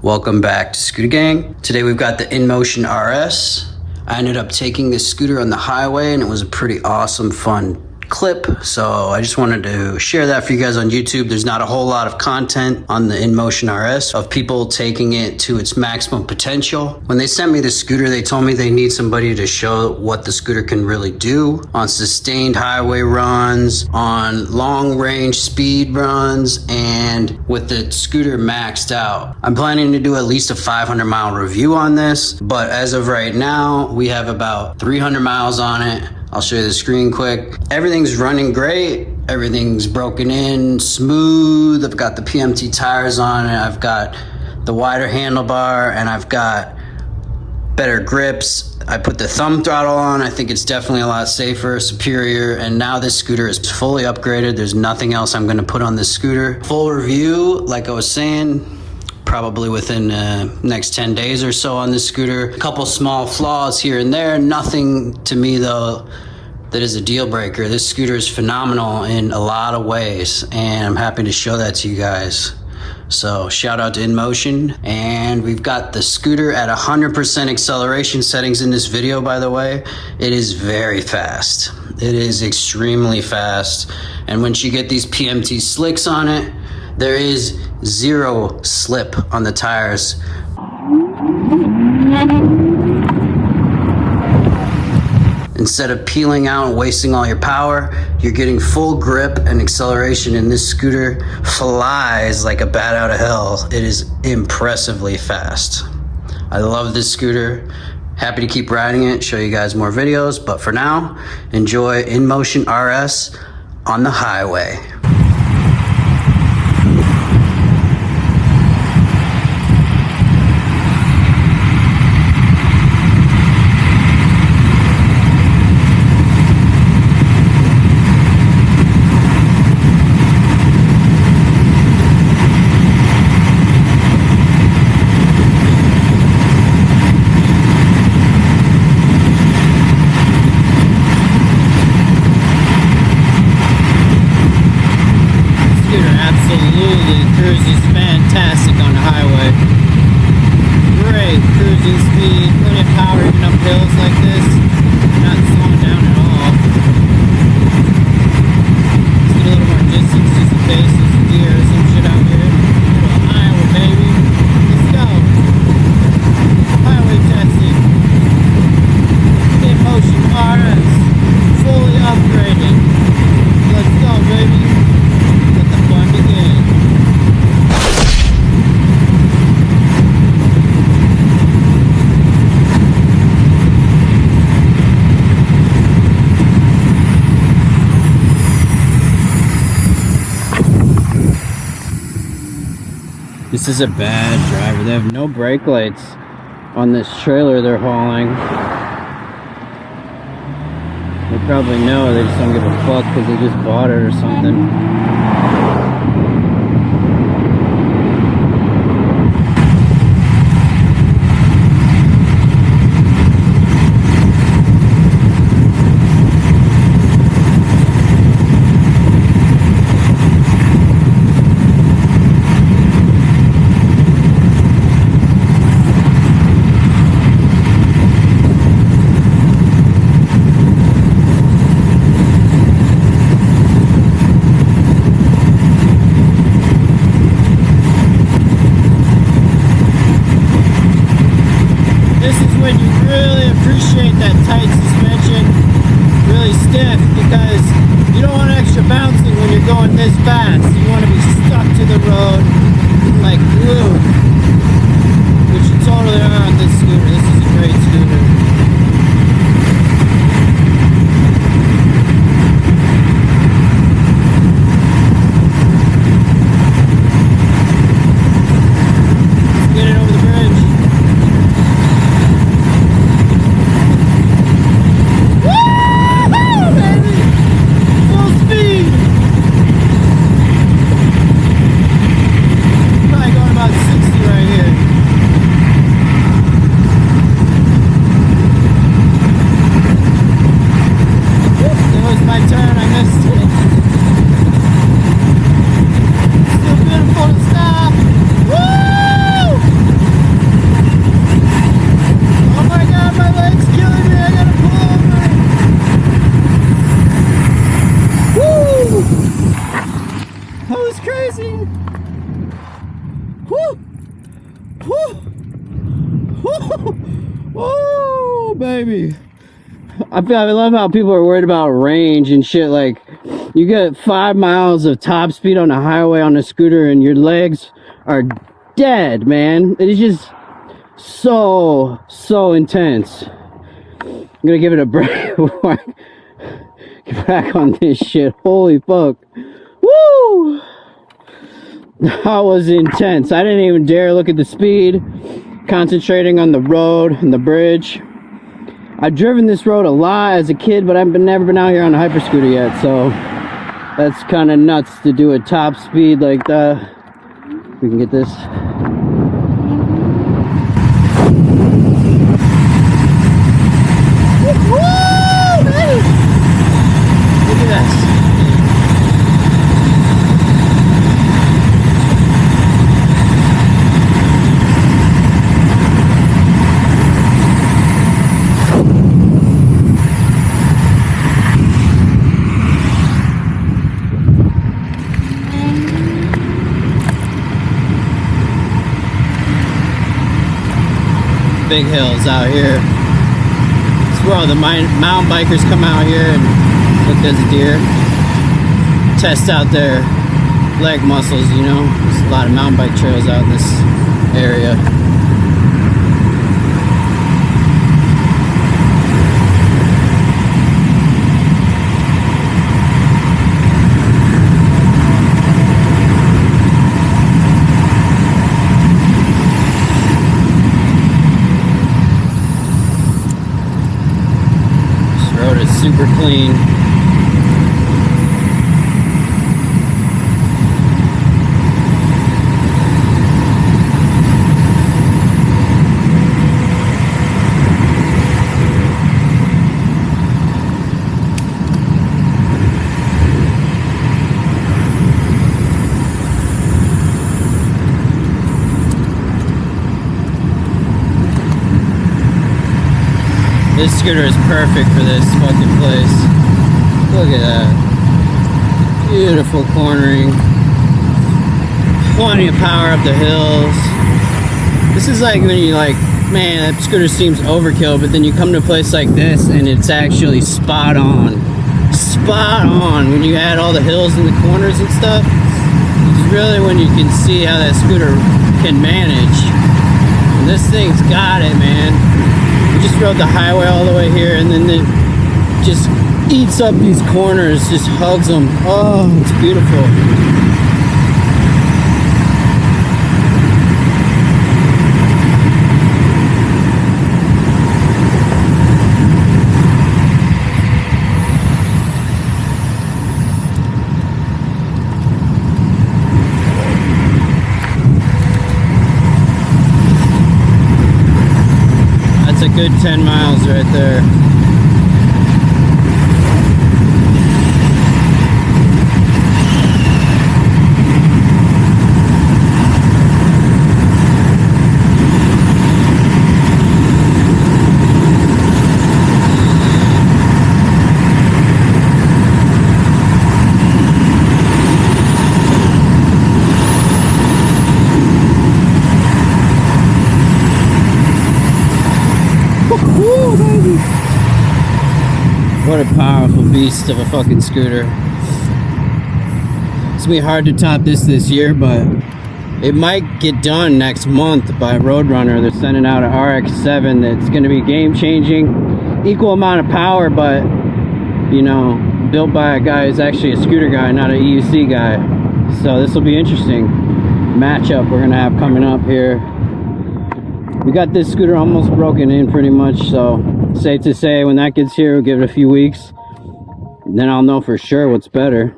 Welcome back to Scooter Gang. Today we've got the Inmotion RS. I ended up taking this scooter on the highway and it was a pretty awesome, fun clip. So I just wanted to share that for you guys on YouTube. There's not a whole lot of content on the Inmotion RS of people taking it to its maximum potential. When they sent me the scooter, they told me they need somebody to show what the scooter can really do on sustained highway runs, on long range speed runs, and with the scooter maxed out. I'm planning to do at least a 500-mile review on this, but as of right now, we have about 300 miles on it. I'll show you the screen quick. Everything's running great. Everything's broken in, smooth. I've got the PMT tires on it. I've got the wider handlebar and I've got better grips. I put the thumb throttle on. I think it's definitely a lot safer, superior, and now this scooter is fully upgraded. There's nothing else I'm gonna put on this scooter. Full review, like I was saying, probably within the next 10 days or so on this scooter. A couple small flaws here and there, nothing to me though that is a deal breaker. This scooter is phenomenal in a lot of ways and I'm happy to show that to you guys. So shout out to Inmotion. And we've got the scooter at 100% acceleration settings in this video, by the way. It is very fast. It is extremely fast. And once you get these PMT slicks on it, there is zero slip on the tires. Instead of peeling out and wasting all your power, you're getting full grip and acceleration, and this scooter flies like a bat out of hell. It is impressively fast. I love this scooter. Happy to keep riding it, show you guys more videos, but for now, enjoy Inmotion RS on the highway. Absolutely, cruising's fantastic on the highway. Great cruising speed, plenty of power even up hills like this. Not slowing down at all. Let's get a little more distance just in case there's some deer or some shit out here. Little Iowa, baby. Let's go. Highway testing. Inmotion RS. Fully upgraded. Let's go, baby. This is a bad driver. They have no brake lights on this trailer they're hauling. They probably know, they just don't give a fuck because they just bought it or something. When you really appreciate that tight suspension, really stiff, because you don't want extra bouncing when you're going this fast. You want to be stuck to the road like glue, which you totally are on this scooter. This is a great scooter. Let's get it over the bridge. Probably going about 60 Oh, baby. I love how people are worried about range and shit. Like, you get 5 miles of top speed on the highway on a scooter and your legs are dead, man. It is just so intense. I'm gonna give it a break before I get back on this shit. Holy fuck. Woo! That was intense. I didn't even dare look at the speed, concentrating on the road and the bridge. I've driven this road a lot as a kid, but I've never been out here on a hyper scooter yet, so that's kind of nuts to do a top speed like that. We can get this. Woo, baby! Look at this. Big hills out here. It's where all the mountain bikers come out here and look at the deer, test out their leg muscles, you know. There's a lot of mountain bike trails out in this area. Super clean. This scooter is perfect for this fucking place. Look at that. Beautiful cornering. Plenty of power up the hills. This is like when you like, man, that scooter seems overkill, but then you come to a place like this and it's actually spot on. Spot on. When you add all the hills and the corners and stuff, it's really when you can see how that scooter can manage. And this thing's got it, man. We just rode the highway all the way here, and then it just eats up these corners, just hugs them. Oh, it's beautiful. That's a good 10 miles right there. What a powerful beast of a fucking scooter. It's gonna be hard to top this year, but it might get done next month by Roadrunner. They're sending out an RX-7 that's gonna be game changing. Equal amount of power, but you know, built by a guy who's actually a scooter guy, not an EUC guy. So this will be interesting matchup we're gonna have coming up here. We got this scooter almost broken in pretty much, so safe to say when that gets here, we'll give it a few weeks. Then I'll know for sure what's better.